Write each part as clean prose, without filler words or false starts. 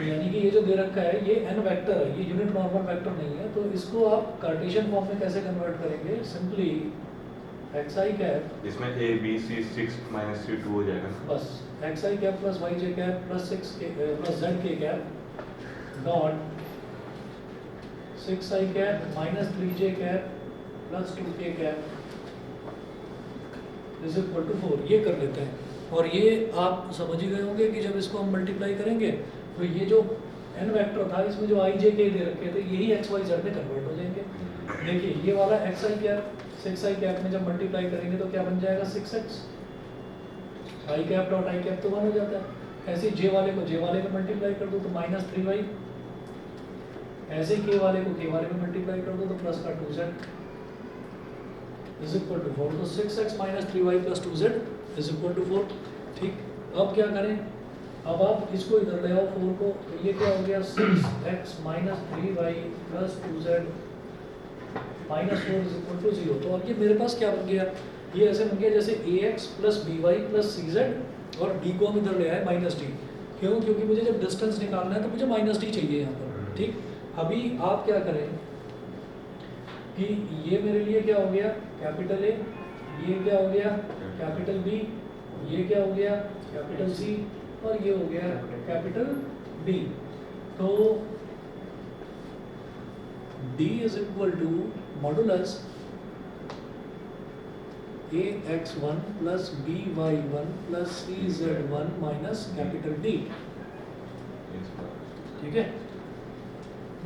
यानी कि ये जो दे रखा है ये n वेक्टर है, ये यूनिट नॉर्मल वेक्टर नहीं है, तो इसको आप कार्टेशियन फॉर्म में कैसे कन्वर्ट करेंगे? सिंपली xi कैप, इसमें a b c 6 minus 3 2 हो जाएगा ना? बस xi cap plus yj cap plus 6 plus zk cap dot 6i cap minus 3j cap plus 2k cap is equal to 4। ये कर लेते हैं। और ये आप समझ ही गए होंगे कि जब इसको हम मल्टीप्लाई करेंगे तो ये जो n वेक्टर था इसमें जो i j k दे रखे थे यही x y z में कन्वर्ट हो जाएंगे। देखिए ये वाला xi कैप 6i कैप में जब मल्टीप्लाई करेंगे तो क्या बन जाएगा? 6x। i cap dot i cap तो 1 हो जाता है। ऐसे j वाले को j वाले में मल्टीप्लाई कर दो तो माइनस 3y। ऐसे k वाले को k वाले में मल्टीप्लाई कर दो तो प्लस का 2z इज इक्वल टू 4। तो 6x minus 3y plus 2z is equal to 4। ठीक, अब क्या करें? अब आप इसको इधर ले आओ 4 को, तो ये क्या हो गया? 6x minus 3y plus 2z minus 4 is equal to 0। तो अब ये मेरे पास क्या बन गया? ये ऐसे बन गया जैसे ax plus by plus cz और d को हम इधर ले आए माइनस d। क्यों? क्योंकि मुझे जब डिस्टेंस निकालना है तो मुझे माइनस d चाहिए यहाँ पर। ठीक, अभी आप क्या करें कि ये मेरे लिए क्या हो गया? कैपिटल A, ये क्या हो गया? कैपिटल B, ये क्या हो गया? कैपिटल C और ये हो गया कैपिटल D। तो D is equal to modulus ax1 plus by1 plus cz1 minus capital D। ठीक है,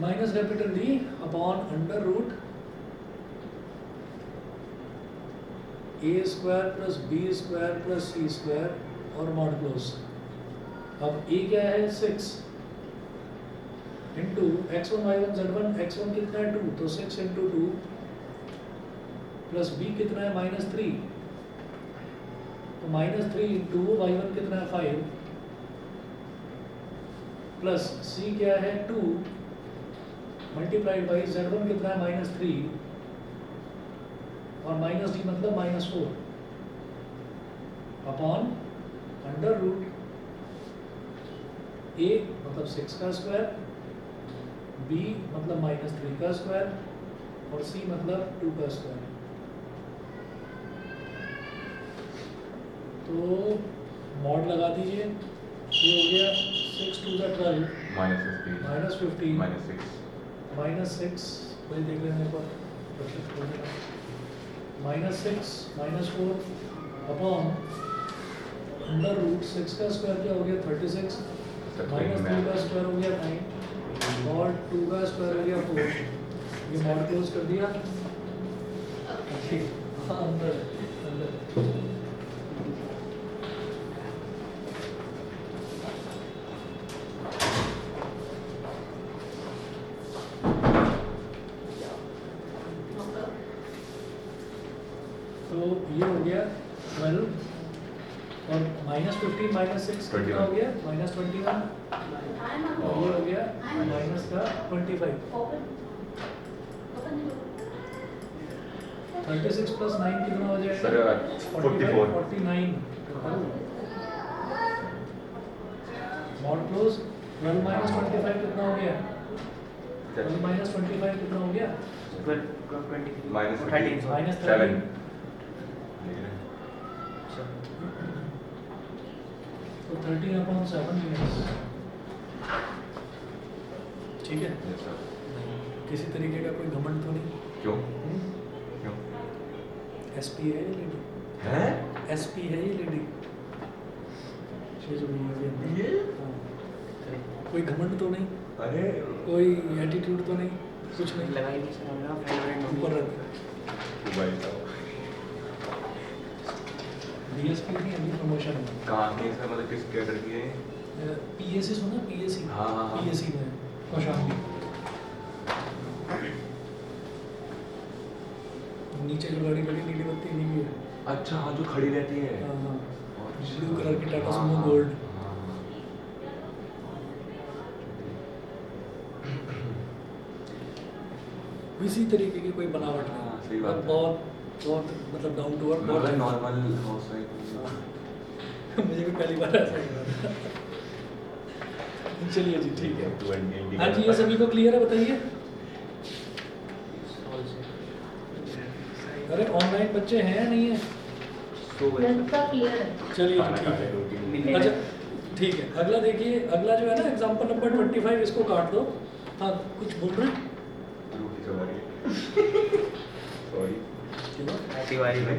minus capital D upon under root a square plus b square plus c square और modulus. अब a क्या है? 6 into x1 y1 z1। x1 कितना है? 2, तो 6 into 2 plus b कितना है? माइनस 3, तो माइनस 3 इंटू y1 कितना है? 5 प्लस c क्या है? 2 मल्टीप्लाइड बाई z1 कितना है? माइनस 3 और माइनस डी मतलब minus 4 upon under root a मतलब 6 का स्क्वायर, b मतलब माइनस 3 का स्क्वायर और c मतलब 2 का स्क्वायर। तो मॉड लगा दीजिए, ये हो गया 6 टू द 12 माइनस 15 माइनस 6 वही देख लेना एक बार, minus 6 minus 4 upon under root 6 का स्क्वायर क्या हो गया? 36 माइनस 3 का स्क्वायर हो गया 9 और 2 का स्क्वायर हो गया 4। ये मॉड क्लोज कर दिया। ठीक, हाँ अंदर अंदर। तो ये हो गया 12 और माइनस 15 माइनस 6 कितना हो गया? माइनस 21 और ये हो गया माइनस का 25। 36 प्लस 9 कितना हो जाएगा? 49। मॉड क्लोज 12 माइनस 25 कितना हो गया? 12 माइनस 25 कितना हो गया? माइनस 13। तो 13/7 मिनट्स। ठीक है, किसी तरीके का कोई घमंड तो नहीं? क्यों? क्यों? एसपी है ये लेडी, है? एसपी है ये लेडी। ये? कोई घमंड तो नहीं? अरे कोई एटीट्यूड तो नहीं? कुछ नहीं लगा ही नहीं सर, ऊपर रख। भाई साहब डीएसपी की अभी प्रमोशन है। कहाँ की सर, मतलब किस कैडर की है? पीएससी सुना? पीएससी, हाँ। पीएससी में कौशाम्बी। नीचे जो गाड़ी खड़ी नीली बत्ती नहीं है। अच्छा हाँ, जो खड़ी रहती है। हाँ, अच्छा। ब्लू कलर की टाटा हाँ, सुमो हाँ, गोल्ड। हाँ। इसी तरीके की कोई बनावट नहीं। हाँ, सही बात है। बहुत बहुत मतलब डाउन टू अर्थ, बहुत नॉर्मल हाउस वाइफ। मुझे भी पहली बार ऐसा ही लगा। चलिए जी ठीक है। हाँ जी, ये सभी को क्लियर है, बताइए। अरे ऑनलाइन बच्चे हैं या नहीं है? ललिता क्लियर है। चलिए जी ठीक है। अच्छा ठीक है, अगला देखिए, अगला जो है ना एग्जांपल नंबर 25, इसको काट दो। हाँ कुछ बोल रहे हैं? सॉरी तिवारी भाई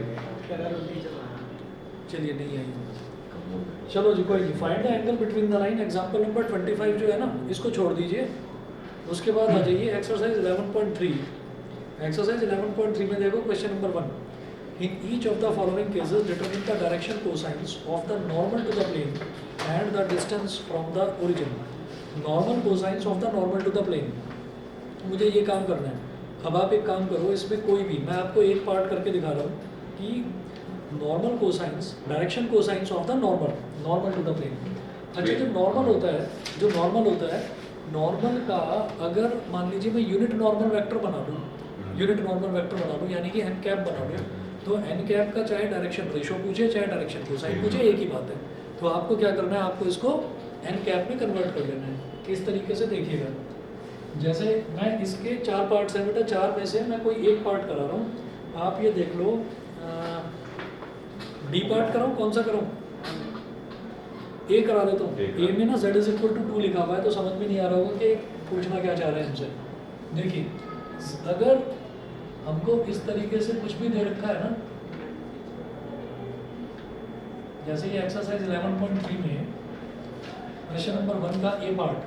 चलिए नहीं आई। चलो जी कोई नहीं। Find the angle between the line, example number 25 जो है ना इसको छोड़ दीजिए। उसके बाद आ जाइए एक्सरसाइज 11.3। एक्सरसाइज 11.3 में देखो question number 1। In each of the following cases determine the direction cosines of the normal to the plane and the distance from the origin. Normal cosines of the normal to the plane, मुझे ये काम करना है। अब आप एक काम करो, इसमें कोई भी, मैं आपको एक पार्ट करके दिखा रहा हूँ कि normal cosines, direction cosines of the normal to the plane. अच्छा जो नॉर्मल होता है, नॉर्मल का अगर मान लीजिए मैं यूनिट नॉर्मल वेक्टर बना लूँ, यानी कि एन कैप बना लूँ, तो एन कैप का चाहे डायरेक्शन रेशो पूछे चाहे डायरेक्शन कोसाइन पूछे, एक ही बात है। तो आपको क्या करना है, आपको इसको एन कैप में कन्वर्ट कर लेना है। इस तरीके से देखिएगा, जैसे मैं इसके 4 पार्ट्स हैं बेटा, 4 में से मैं कोई एक पार्ट करा रहा हूँ। आप ये देख लो, डी पार्ट कराऊँ, कौन सा कराऊँ? ए करा देता हूँ। ए में ना z = 2 लिखा हुआ है, तो समझ में नहीं आ रहा होगा कि पूछना क्या चाह रहे हैं हमसे। देखिए अगर हमको इस तरीके से कुछ भी दे रखा है ना, जैसे ये एक्सरसाइज 11.3 में क्वेश्चन नंबर 1 का ए पार्ट,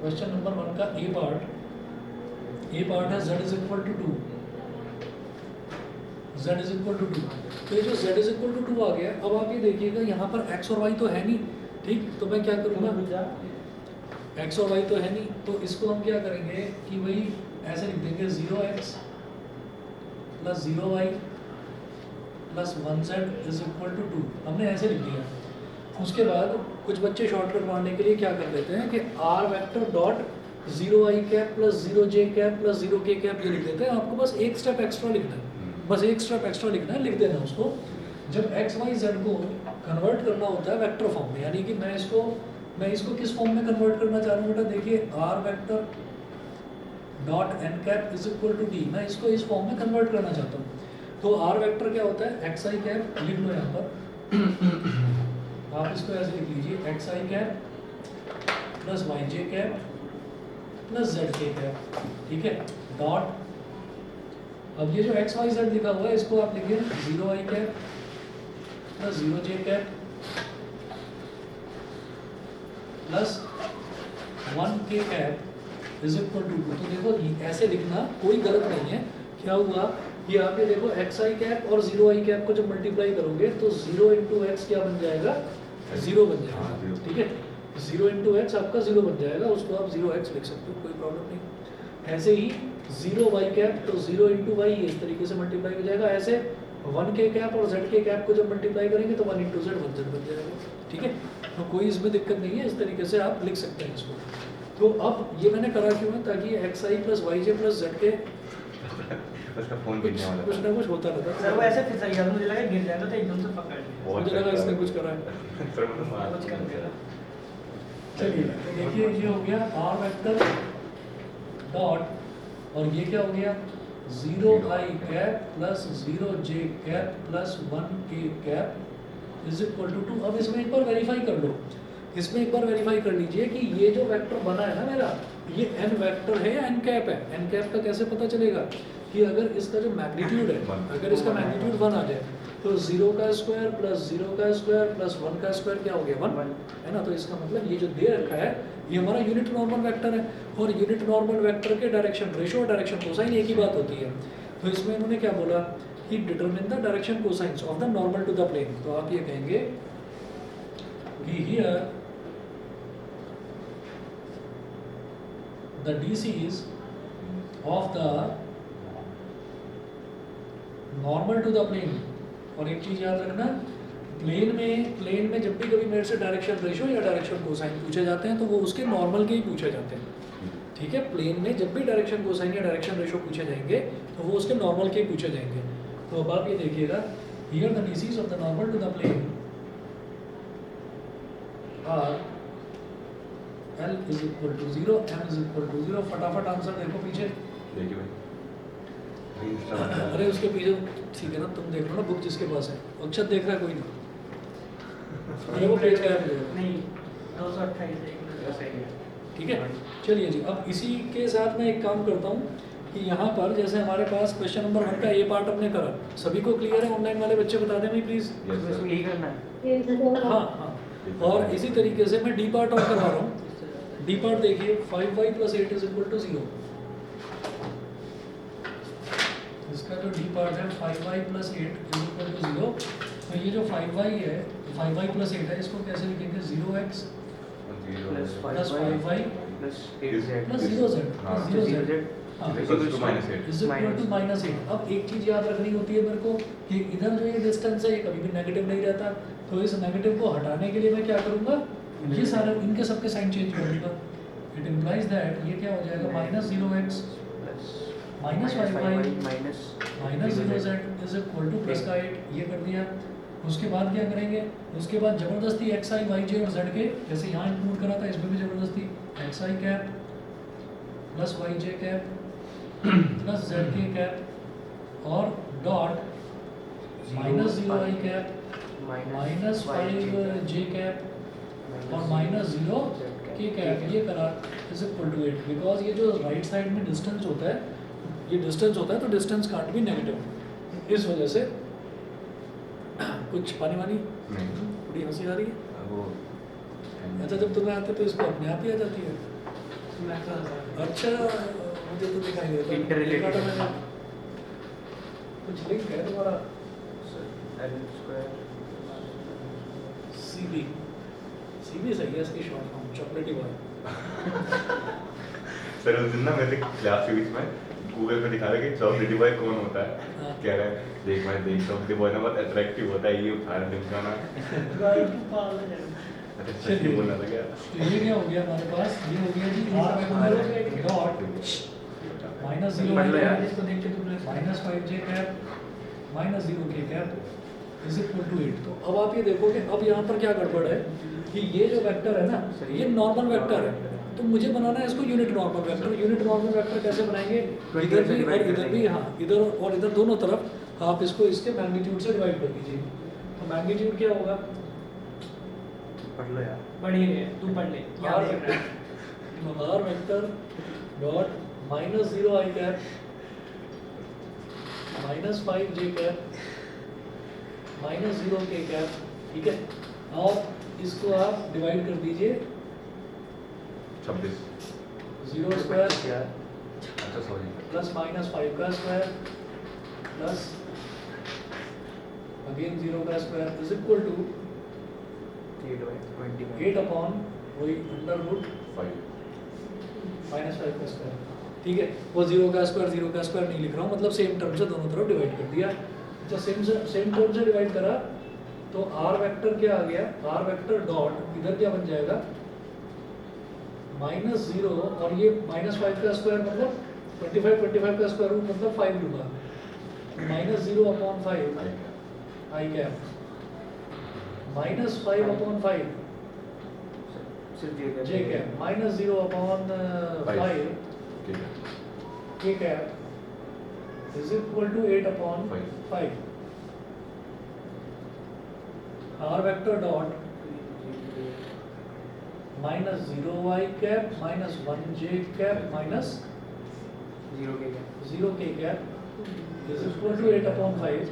क्वेश्चन नंबर 1 का ए पार्ट है z = 2। z = 2। तो ये जो z = 2 आ गया, अब आप ये देखिएगा यहाँ पर x और y तो है नहीं, ठीक। तो मैं क्या करूँगा, x और y तो है नहीं, तो इसको हम क्या करेंगे कि वही ऐसे लिख देंगे 0x + 0y + 1z = 2। हमने ऐसे लिख दिया। उसके बाद कुछ बच्चे शॉर्टकट मारने के लिए क्या कर देते हैं कि r vector dot 0i cap + 0j cap + 0k cap ये लिख देते हैं। आपको बस एक स्टेप एक्स्ट्रा लिखना है, लिख देना उसको। जब x y z को कन्वर्ट करना होता है वेक्टर फॉर्म में, यानी कि मैं इसको किस फॉर्म में कन्वर्ट करना चाह रहा हूँ बेटा, देखिए r vector dot n cap = d, मैं इसको इस फॉर्म में कन्वर्ट करना चाहता हूँ। तो r वेक्टर क्या होता है, xi कैप लिख लो यहाँ पर, आप इसको ऐसे लिख लीजिए, xi cap + yj cap + zk cap, ठीक है, डॉट। अब ये जो x y z लिखा हुआ है इसको आप लिखिए 0i cap + 0j cap + 1k cap = 2। तो देखो ऐसे लिखना कोई गलत नहीं है। क्या हुआ, ये आप ये देखो xi कैप और 0i कैप को जब मल्टीप्लाई करोगे तो 0 × x क्या बन जाएगा, 0 बन जाएगा, ठीक है। 0 × x आपका 0 बन जाएगा, उसको आप 0x लिख सकते हो, कोई प्रॉब्लम नहीं। ऐसे ही 0y कैप, तो 0 × y इस तरीके से मल्टीप्लाई हो जाएगा। ऐसे 1k कैप और zk कैप को जब मल्टीप्लाई करेंगे तो 1 × z 1z बन जाएगा, ठीक है। तो कोई इसमें दिक्कत नहीं है, इस तरीके से आप लिख सकते हैं इसको। तो अब ये मैंने करा क्यों है, ताकि xi + yj + zk उसका फोन गिरने वाला कुछ ना कुछ होता रहता सर वो ऐसे फिसल गया, मुझे लगा गिर जाएगा तो एकदम से पकड़ लिया। मुझे लगा इसने कुछ करा है। सर मतलब मार कुछ कर दिया। चलिए देखिए, ये हो गया r वेक्टर डॉट, और ये क्या हो गया 0i cap + 0j cap + 1k cap = 2। अब इसमें एक बार वेरीफाई कर लो, इसमें एक बार वेरीफाई कर लीजिए कि ये जो वेक्टर बना है ना मेरा, ये n वेक्टर है या n कैप है। n कैप का कैसे पता चलेगा कि अगर इसका जो मैग्नीट्यूड है, अगर इसका मैग्नीट्यूड 1 आ जाए तो 0 का स्क्वायर + 0 का स्क्वायर + 1 का स्क्वायर क्या हो गया 1 है ना। तो इसका मतलब ये जो दे रखा है ये हमारा यूनिट नॉर्मल वेक्टर है, और यूनिट नॉर्मल वेक्टर के डायरेक्शन रेशो और डायरेक्शन कोसाइन एक ही बात होती है। तो इसमें इन्होंने क्या बोला कि determine the direction cosines of the normal to the plane. तो आप ये कहेंगे कि here the DCs of the normal to the plane। और एक चीज याद रखना, प्लेन में जब भी कभी मेरे से डायरेक्शन रेशो या डायरेक्शन कोसाइन पूछे जाते हैं तो वो उसके नॉर्मल के ही पूछे जाते हैं, ठीक है। प्लेन में जब भी डायरेक्शन कोसाइन या डायरेक्शन रेशो पूछे जाएंगे तो वो उसके नॉर्मल के ही पूछे जाएंगे। तो अब आप ये देखिएगा, here the DCs of the normal to the plane are L is equal to 0, M is equal to 0। फटाफट आंसर देखो पीछे। देखिए भाई अरे उसके पीछे ठीक है ना, तुम देख लो ना बुक जिसके पास है। अक्षत देख रहा है कोई नहीं? ये वो पेज का है नहीं 228 सही है। ठीक है। चलिए जी, अब इसी के साथ मैं एक काम करता हूँ कि यहाँ पर जैसे हमारे पास क्वेश्चन नंबर 1 का ये पार्ट हमने करा, सभी को क्लियर है? ऑनलाइन वाले बच्चे बता दें भाई प्लीज़। यस इसमें सर यही करना है। हाँ हाँ। और इसी तरीके से मैं डी पार्ट और करवा रहा हूँ। डी पार्ट देखिए 5y + 8 इज इक्वल टू 0। इसका जो डी पार्ट है 5y + 8 इज इक्वल टू 0। तो ये जो 5y है, 5y + 8 है, इसको कैसे लिखेंगे? 0x plus plus 5y plus 8z plus 0z हाँ, प्लस 0z हाँ, equals to -8 is equal to -8। अब एक चीज़ याद रखनी होती है मेरे को कि इधर जो ये डिस्टेंस है ये कभी भी नेगेटिव नहीं रहता। तो इस नेगेटिव को हटाने के लिए मैं क्या करूँगा? ये सारे इनके सबके साइन चेंज कर दूँगा। इट इम्प्लाइज दैट ये क्या हो जाएगा? -0x plus -5y minus -0z is equal two plus का 8। ये कर दिया। उसके बाद क्या करेंगे? उसके बाद ज़बरदस्ती xi yj और z के जैसे यहाँ इंक्लूड करा था इसमें भी ज़बरदस्ती xi cap plus yj cap plus zk cap और dot -0i cap -5j cap और -0k कैप ये करा इज इक्वल टू 8। बिकॉज ये जो राइट साइड में डिस्टेंस होता है, ये डिस्टेंस होता है तो डिस्टेंस कांट भी नेगेटिव। इस वजह से कुछ पानी वानी नहीं थोड़ी हंसी आ रही है। वो अच्छा जब तुम्हें आते तो इसको अपने आप ही आ जाती है। अच्छा मुझे तो दिखाई देता है। Interrelated। देखा था मैंने। कुछ लिंक है तुम्हारा? सीबी सीबी सही है इसकी शॉर्ट फॉर्म, चॉकलेटी बॉय। सर उस दिन ना मेरे क्लास के बीच में गूगल पे दिखा रहे कि चॉकलेटी बॉय कौन होता है। हाँ। कह रहे हैं देख भाई देख चॉकलेटी बॉय ना बहुत अट्रैक्टिव होता है, ये उठा रहे दिखाना। अच्छा सच ही बोलना था क्या? तो ये क्या हो गया हमारे पास? ये हो गया जी आर वेक्टर डॉट -0 पढ़ लो यार। इसको देख के तुमने -5j cap -0k cap is equal to 8। तो अब आप ये देखोगे अब यहाँ पर क्या गड़बड़ है कि ये जो वेक्टर है ना ये नॉर्मल वेक्टर है। तो मुझे बनाना है इसको unit normal vector. Unit normal vector कैसे बनाएंगे? इधर भी और इधर भी, हाँ इधर और इधर दोनों तरफ आप इसको इसके मैग्नीट्यूड से डिवाइड कर दीजिए। तो मैग्नीट्यूड क्या होगा? पढ़ लो यार। पढ़ ही रहे तू पढ़ ले याद है r vector dot -0i cap -5j cap -0k cap. ठीक है। और इसको आप डिवाइड कर दीजिए 26 0 स्क्वायर अच्छा सॉरी प्लस -5 का स्क्वायर प्लस अगेन 0 का square is equal to 8 upon वही अंडर रूट 5 -5 का स्क्वायर। ठीक है। वो 0 का स्क्वायर नहीं लिख रहा हूँ, मतलब सेम टर्म से दोनों तरफ डिवाइड कर दिया। जब सेम टर्म से डिवाइड करा तो आर वेक्टर क्या आ गया? आर वेक्टर डॉट इधर क्या बन जाएगा? -0 और ये -5 का स्क्वायर मतलब 25 का स्क्वायर रूट मतलब 5 लूँगा। -0 upon 5 i cap -5 upon 5 j cap -0 upon 5 ठीक है k cap is equal to 8 upon 5। R vector dot -0y cap -1j cap -0k cap is equal to 8 upon 5।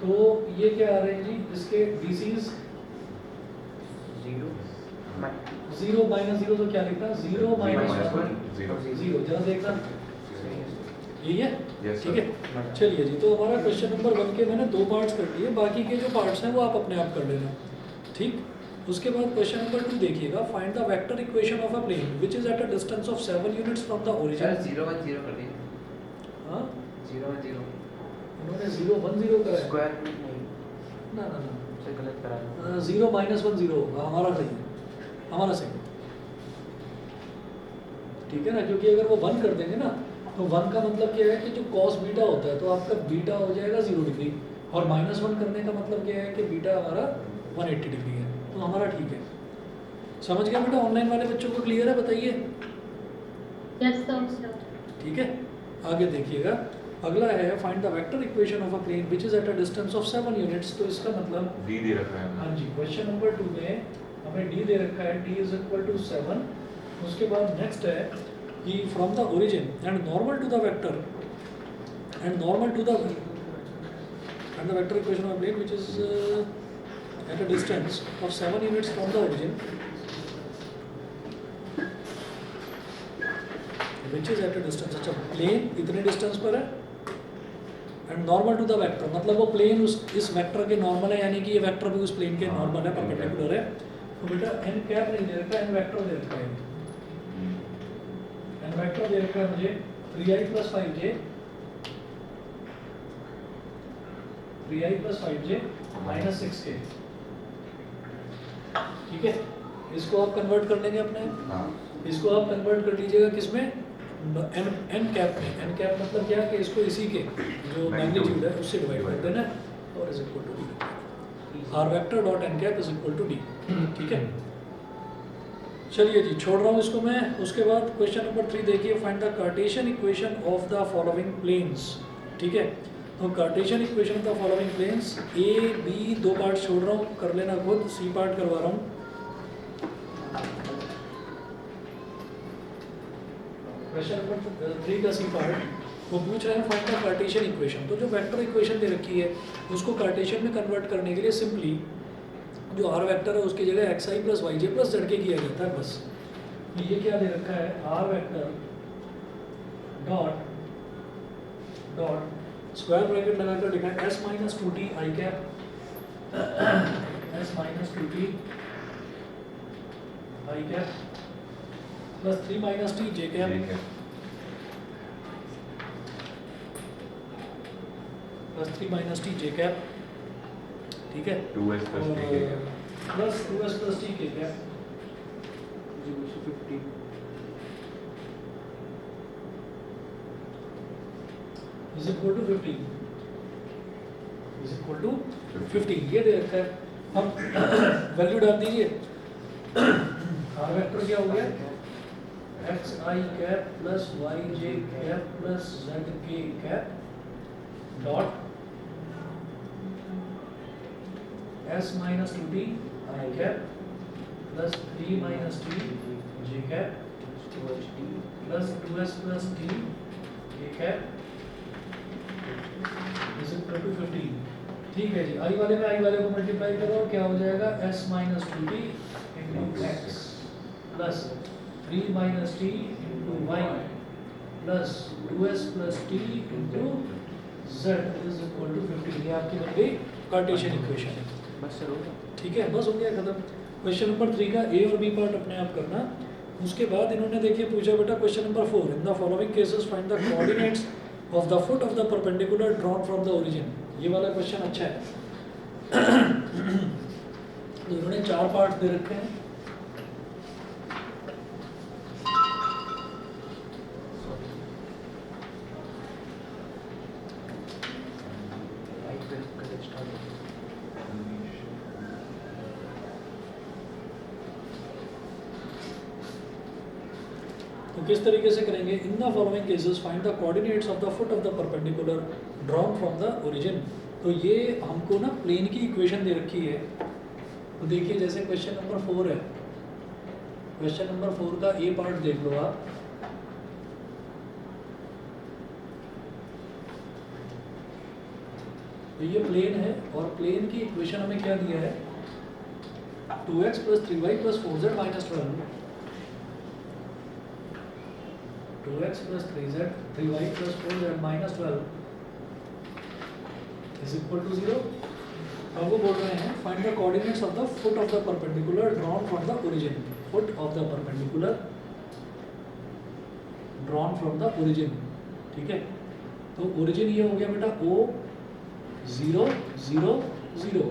तो ये क्या आ रहे हैं जी? इसके DCs 0 -0 तो क्या लिखना? 0 -1 0 जरा देखना यही है। Yes, ठीक sir. है। चलिए जी, तो हमारा क्वेश्चन नंबर 1 के मैंने 2 पार्ट्स कर दिए, बाकी के जो पार्ट्स हैं वो आप अपने आप कर लेना। ठीक। उसके बाद क्वेश्चन नंबर 2 देखिएगा। Find the vector equation of a plane which is at a distance of 7 units from the origin. 0 1 0 कर दिए हां 0 1 0 उन्होंने 0 1 0 करा है। स्क्वायर रूट नहीं ना ना ना से गलत करा है। 0 -1 0 हमारा सही है, हमारा सही। ठीक है ना, क्योंकि अगर वो 1 कर देंगे ना तो 1 का मतलब क्या है कि जो cos बीटा होता है तो आपका बीटा हो जाएगा 0 डिग्री, और -1 करने का मतलब क्या है कि बीटा हमारा 180 डिग्री है। तो हमारा ठीक है। समझ गया बेटा? ऑनलाइन वाले बच्चों को क्लियर है? बताइए। Yes sir. ठीक है, आगे देखिएगा। अगला है find the vector equation of a plane which is at a distance of 7 units. तो इसका मतलब डी दे रखा है हाँ जी, क्वेश्चन नंबर 2 में हमें डी दे रखा है, डी इज इक्वल टू 7। उसके बाद नेक्स्ट है कि from the origin and normal to the vector and normal to the and the vector equation of a plane which is at a distance of 7 units from the origin, which is at a distance, अच्छा plane इतने distance पर है and normal to the vector, मतलब वो plane उस इस vector के normal है, यानी कि ये vector भी उस plane के normal है, perpendicular है। तो बेटा n कैप नहीं दे रखा है, n vector दे रखा है। n vector दे रखा है मुझे 3i plus 5j 3i plus 5j minus 6k। ठीक है, इसको आप कन्वर्ट कर लेंगे अपने, इसको आप कन्वर्ट कर लीजिएगा किसमें, n कैप में। n कैप मतलब क्या है कि इसको इसी के जो मैग्नीट्यूड है उससे डिवाइड कर देना है और is equal to D. R vector dot n cap is equal to D. ठीक है, चलिए जी, छोड़ रहा हूँ इसको मैं। उसके बाद क्वेश्चन नंबर 3 देखिए, find the Cartesian equation of the following planes. ठीक है, तो Cartesian equation of the following planes, A B दो पार्ट छोड़ रहा हूँ, कर लेना खुद, सी पार्ट करवा रहा हूँ। क्वेश्चन नंबर 3 का सी पार्ट वो पूछ रहे हैं फाइंड द कार्टेशियन इक्वेशन। तो जो वेक्टर इक्वेशन दे रखी है उसको कार्टेशियन में कन्वर्ट करने के लिए सिंपली जो आर वेक्टर है उसकी जगह एक्स आई प्लस वाई जे प्लस जेड के किया जाता है, बस। ये क्या दे रखा है, r vector dot dot square bracket लगाकर लिखा है s minus 2t i cap, s minus 2t i cap plus 3 minus t j cap plus 3 minus t j cap. ठीक है, 2s plus t k plus 2s plus t k cap 50 is equal to 15 is equal to 15। ये दे रखा है, हम value डाल दीजिए। Are vector क्या हो गया, x i cap plus y j cap plus z k cap dot s minus 2t i cap plus 3 minus t j cap plus 2s plus t k cap is equal to 15। ठीक है जी, आई वाले में आई वाले को multiply करो, क्या हो जाएगा, s minus 2t into x plus 3 minus t into y plus 2s plus t into z is equal to 15। ये आपकी बन गई कार्टेशियन इक्वेशन है। बस चलो। ठीक है, बस हो गया खत्म। क्वेश्चन नंबर 3 का ए और बी पार्ट अपने आप करना। उसके बाद इन्होंने देखिए पूछा बेटा question number 4, in the following cases find the coordinates of the foot of the perpendicular drawn from the origin. ये वाला क्वेश्चन अच्छा है। तो इन्होंने 4 पार्ट दे रखे हैं। तो किस तरीके से करेंगे, in the following cases find the coordinates of the foot of the perpendicular drawn from the origin. तो ये हमको ना प्लेन की इक्वेशन दे रखी है। तो देखिए जैसे क्वेश्चन नंबर 4 है, क्वेश्चन नंबर 4 का ए पार्ट देख लो आप। तो ये प्लेन है और प्लेन की इक्वेशन हमें क्या दिया है, 2x plus 3y plus 4z minus 12, 2x plus 3y plus 4z minus 12 is equal to 0। अब वो बोल रहे हैं find the coordinates of the foot of the perpendicular drawn from the origin. Foot of the perpendicular drawn from the origin. ठीक है, तो origin ये हो गया बेटा O 0 0 0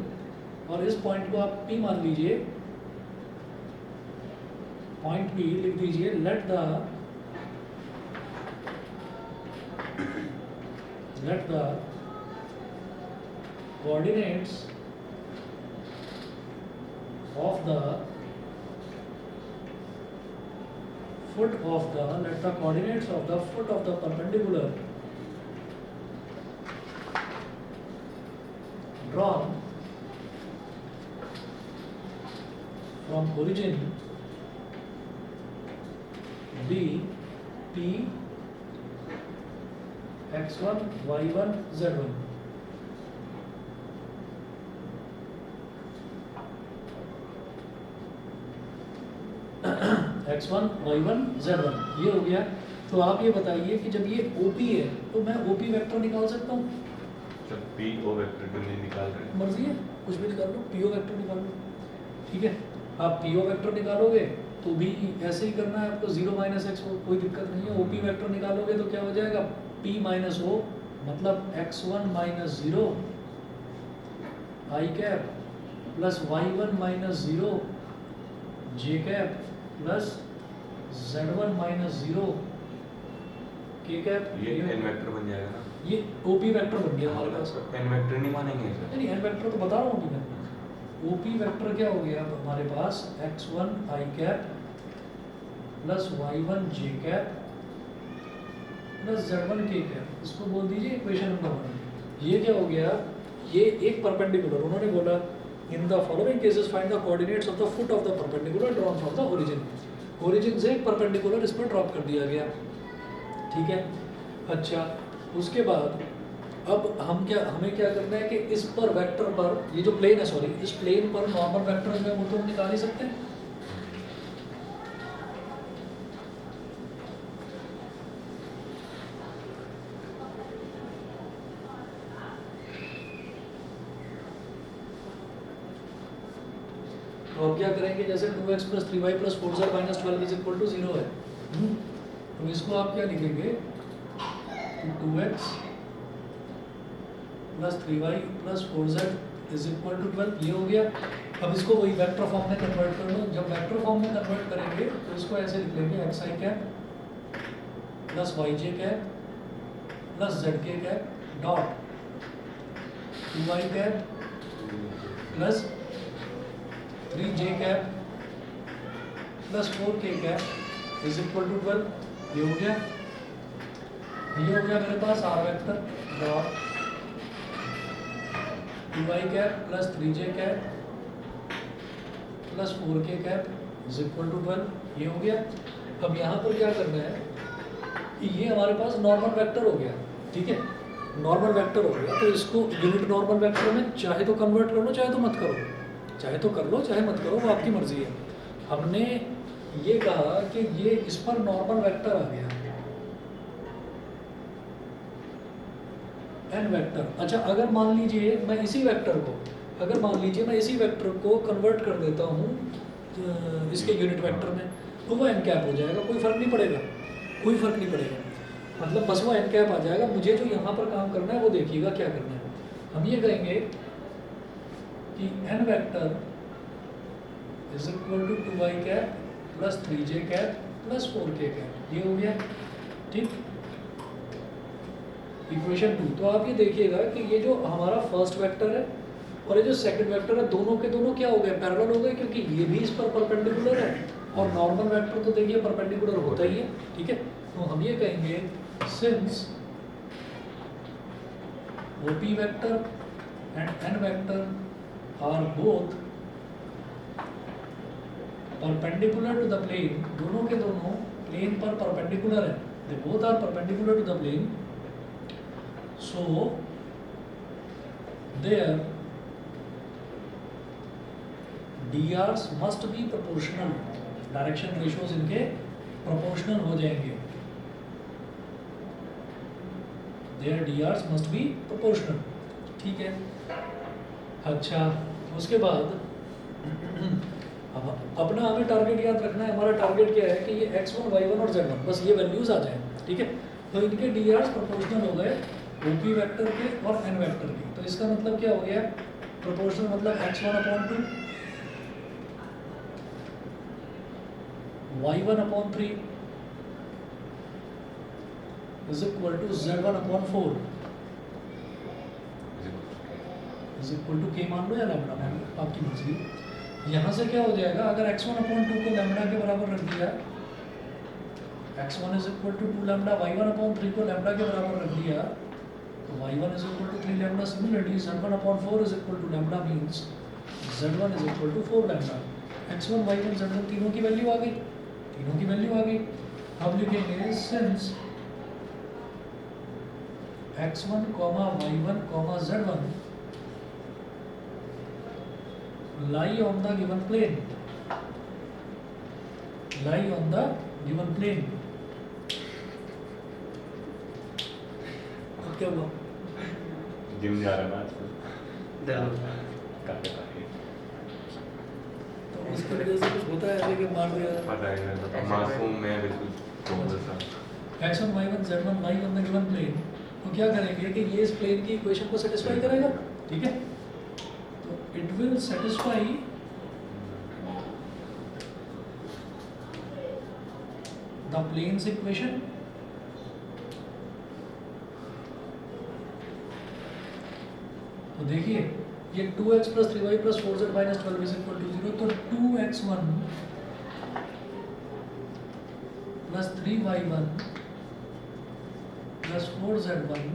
और इस पॉइंट को आप P मान लीजिए। पॉइंट P लिख दीजिए, let the coordinates of the foot of the, let the coordinates of the foot of the perpendicular drawn from origin be P x1 y1 z1. x1 y1 z1 ये हो गया। तो आप ये बताइए कि जब ये OP है तो मैं OP वेक्टर निकाल सकता हूँ? जब पी ओ वेक्टर क्यों नहीं निकाल रहे? मर्जी है, कुछ भी निकाल लो, PO वेक्टर निकाल लो, ठीक है। आप PO वेक्टर निकालोगे तो भी ऐसे ही करना है आपको, 0 माइनस एक्स, कोई दिक्कत नहीं है। OP वेक्टर निकालोगे तो क्या हो जाएगा, P माइनस O मतलब x1 minus 0 i cap plus y1 minus 0 j cap plus z1 minus 0 k cap. ये n वेक्टर बन जाएगा ना? ये OP वेक्टर बन गया हमारे पास। n वेक्टर नहीं मानेंगे सर? नहीं, n वेक्टर तो बता रहा हूँ मैं। OP वेक्टर क्या हो गया अब हमारे पास, x1 i cap plus y1 j cap plus z1 k cap, इसको बोल दीजिए इक्वेशन नंबर 1। ये क्या हो गया, ये एक परपेंडिकुलर, उन्होंने बोला in the following cases find the coordinates of the foot of the perpendicular drawn from the origin. Origin से एक परपेंडिकुलर इस पर ड्रॉप कर दिया गया, ठीक है। अच्छा, उसके बाद अब हमें क्या करना है कि इस पर वेक्टर पर, ये जो प्लेन है सॉरी, इस प्लेन पर नॉर्मल वेक्टर में वो तो हम निकाल ही सकते हैं। तो अब क्या करेंगे, जैसे 2x plus 3y plus 4z minus 12 is equal to 0 है, तो इसको आप क्या लिखेंगे, 2x plus 3y plus 4z is equal to 12, ये हो गया। अब इसको वही वेक्टर फॉर्म में कन्वर्ट कर लो। जब वेक्टर फॉर्म में कन्वर्ट करेंगे तो इसको ऐसे लिख लेंगे, xi cap plus yj cap plus zk cap dot 2y cap plus 3j cap plus 4k cap is equal to 12, ये हो गया। ये हो गया मेरे पास r vector dot 2y cap plus 3j cap plus 4k cap is equal to 12, ये हो गया। अब यहाँ पर क्या करना है कि ये हमारे पास नॉर्मल वेक्टर हो गया, ठीक है, नॉर्मल वेक्टर हो गया। तो इसको यूनिट नॉर्मल वेक्टर में चाहे तो कन्वर्ट कर लो, चाहे तो मत करो, चाहे तो कर लो चाहे मत करो, वो आपकी मर्जी है। हमने ये कहा कि ये इस पर नॉर्मल वेक्टर आ गया, n वेक्टर। अच्छा, अगर मान लीजिए मैं इसी वेक्टर को, अगर मान लीजिए मैं इसी वेक्टर को कन्वर्ट कर देता हूँ इसके यूनिट वेक्टर में, तो वो n कैप हो जाएगा, कोई फर्क नहीं पड़ेगा, कोई फर्क नहीं पड़ेगा, मतलब बस वो n कैप आ जाएगा। मुझे जो यहाँ पर काम करना है वो देखिएगा क्या करना है। हम ये कहेंगे कि n vector is equal to 2y cap plus 3j cap plus 4k cap, ये हो गया, ठीक। इक्वेशन 2। तो आप ये देखिएगा कि ये जो हमारा फर्स्ट वेक्टर है और ये जो सेकंड वेक्टर है, दोनों के दोनों क्या हो गए, पैरेलल हो गए, क्योंकि ये भी इस पर परपेंडिकुलर है और नॉर्मल वेक्टर तो देखिए परपेंडिकुलर होता ही है, ठीक है। तो हम ये कहेंगे since OP vector and n vector are both perpendicular to the plane, दोनों के दोनों प्लेन पर परपेंडिकुलर है, they both are perpendicular to the plane, so their DRs must be proportional, direction ratios इनके प्रोपोर्शनल हो जाएंगे, their DRs must be proportional, ठीक है। अच्छा, उसके बाद अब अपना हमें टारगेट याद रखना है, हमारा टारगेट क्या है कि ये x1 y1 और z1 बस ये वैल्यूज आ जाए, ठीक है। तो इनके DRs प्रोपोर्शनल हो गए OP वेक्टर के और n वेक्टर के। तो इसका मतलब क्या हो गया, प्रोपोर्शनल मतलब x1/2 y1/3 is equal to z1/4 is equal to k मान लो या लैम्डा मान लो, आपकी मर्जी। यहाँ से क्या हो जाएगा, अगर x1/2 को लैम्डा के बराबर रख दिया x1 is equal to 2 lambda, y1 upon 3 को लैम्डा के बराबर रख दिया तो y1 is equal to 3 lambda. Similarly z1 upon 4 is equal to lambda means z1 is equal to 4 lambda. x1 y1 z1 तीनों की वैल्यू आ गई, तीनों की वैल्यू आ गई। अब लिखेंगे since x1, y1, z1 lie on the given plane, lie on the given plane। अब क्या हुआ? जिम जा रहा है ना आजकल। दर्द काफी काफी तो उसकी वजह से कुछ होता है ऐसे कि मार दिया। पता है मेरे को, मासूम मैं बिल्कुल कोमल सा। x1 y1 z1 lie on the given plane, तो क्या करेंगे कि ये इस प्लेन की इक्वेशन को सेटिस्फाई करेगा, ठीक है? तो it will satisfy the plane's equation. तो देखिए ये 2x plus 3y plus 4z minus 12 is equal to 0, तो 2x1 plus 3y1 plus 4z1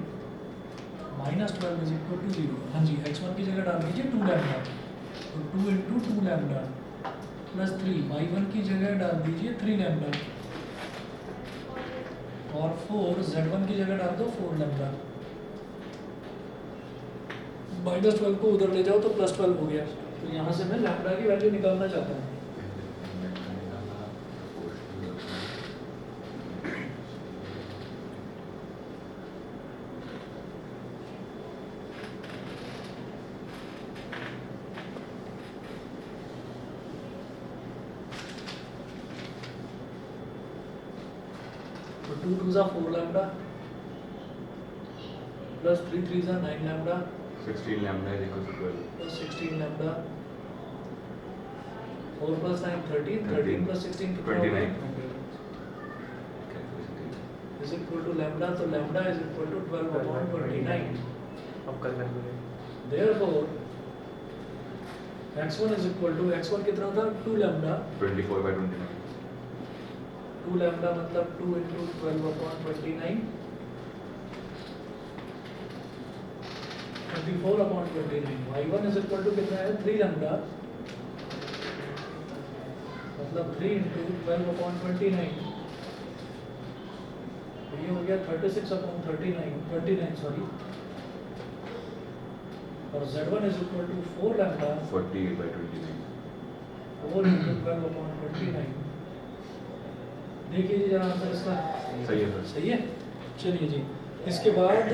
minus 12 is equal to 0। हाँ जी, x1 की जगह डाल दीजिए 2 लैम्डा, तो 2 इंटू 2 लैम्डा प्लस 3, y1 की जगह डाल दीजिए 3 लैम्डा और 4 z1 की जगह डाल दो 4 लैम्डा। माइनस 12 को उधर ले जाओ तो प्लस 12 हो गया। तो यहाँ से मैं लैम्डा की वैल्यू निकालना चाहता हूँ। तो 2 2 जा 4 लैम्डा प्लस 3 3 जा 9 lambda 16 lambda is equal to 12। Plus 16 lambda 4 plus 9 13, 13 plus 16 कितना होगा? 29 इज इक्वल टू लैम्डा, तो lambda is equal to 12 upon 29। अब कर लेंगे। Therefore x1 is equal to x1 कितना था 2 लैम्डा, 24/29 2 लैम्डा मतलब 2 into 12 upon 29 24 upon 29। y1 is equal to कितना है 3 लैम्डा मतलब 3 into 12 upon 29, तो ये हो गया 36 upon 29 सॉरी, और z1 is equal to 4 lambda 48/29। 4 into 12 upon 29। देखिए जी जरा आंसर इसका सही है सर। सही है। चलिए जी, इसके बाद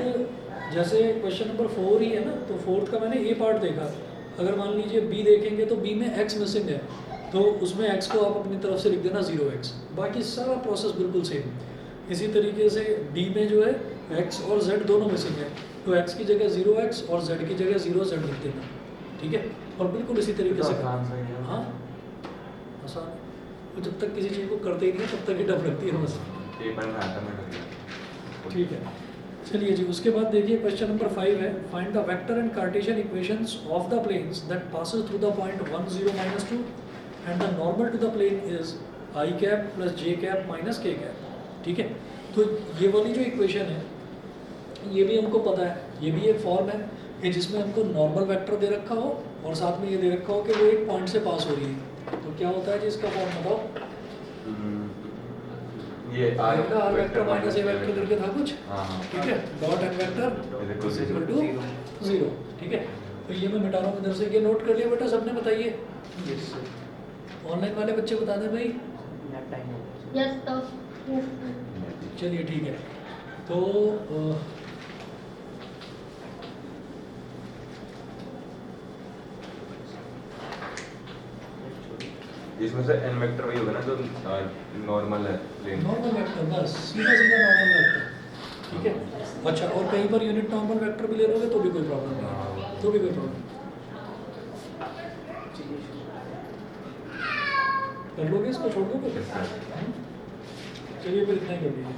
जैसे क्वेश्चन नंबर 4 ही है ना, तो फोर्थ का मैंने ए पार्ट देखा। अगर मान लीजिए बी देखेंगे तो बी में x मिसिंग है, तो उसमें x को आप अपनी तरफ से लिख देना 0x, बाकी सारा प्रोसेस बिल्कुल सेम। इसी तरीके से डी में जो है x और z दोनों मिसिंग है, तो x की जगह 0x और z की जगह 0z लिख देना, ठीक है? और बिल्कुल इसी तरीके से आसान सा ही है। हाँ आसान, तो जब तक किसी चीज़ को करते ही नहीं तब तक ही डर लगती है बस। पेपर में आता मैं कर दिया। ठीक है, चलिए जी, उसके बाद देखिए क्वेश्चन नंबर 5 है, find the vector and Cartesian equations of the planes that passes through the point 1 0 -2 and the normal to the plane is i cap plus j cap minus k cap, ठीक है? तो ये वाली जो equation है ये भी हमको पता है, ये भी एक फॉर्म है कि जिसमें हमको नॉर्मल वेक्टर दे रखा हो और साथ में ये दे रखा हो कि वो एक पॉइंट से पास हो रही है। तो क्या होता है जी इसका फॉर्म बताओ? ये r vector minus a vector करके था कुछ, हाँ ठीक है? Dot n vector is equal to 0, ठीक है? तो ये मैं मिटा रहा हूँ इधर से, ये नोट कर लिया बेटा सबने? बताइए, यस सर। ऑनलाइन वाले बच्चे बता दें भाई। नेट टाइम हो गया। Yes, sir. Yes, sir. चलिए ठीक है, तो इसमें से n वेक्टर वही होगा ना जो नॉर्मल है प्लेन। नॉर्मल वेक्टर बस सीधा सीधा नॉर्मल वेक्टर, ठीक है? अच्छा, और कहीं पर यूनिट नॉर्मल वेक्टर भी ले लोगे तो भी कोई प्रॉब्लम नहीं, तो भी कोई प्रॉब्लम कर लोगे, इसको छोड़ दोगे? चलिए फिर इतना ही कर लीजिए,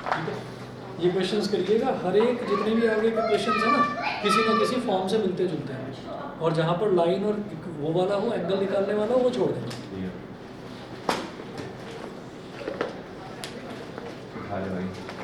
ठीक है? ये क्वेश्चंस करिएगा, हर एक जितने भी आगे के क्वेश्चंस हैं ना किसी न किसी फॉर्म से मिलते जुलते हैं, और जहाँ पर लाइन और वो वाला हो, एंगल निकालने वाला हो, वो छोड़ देना। आ जाओ भाई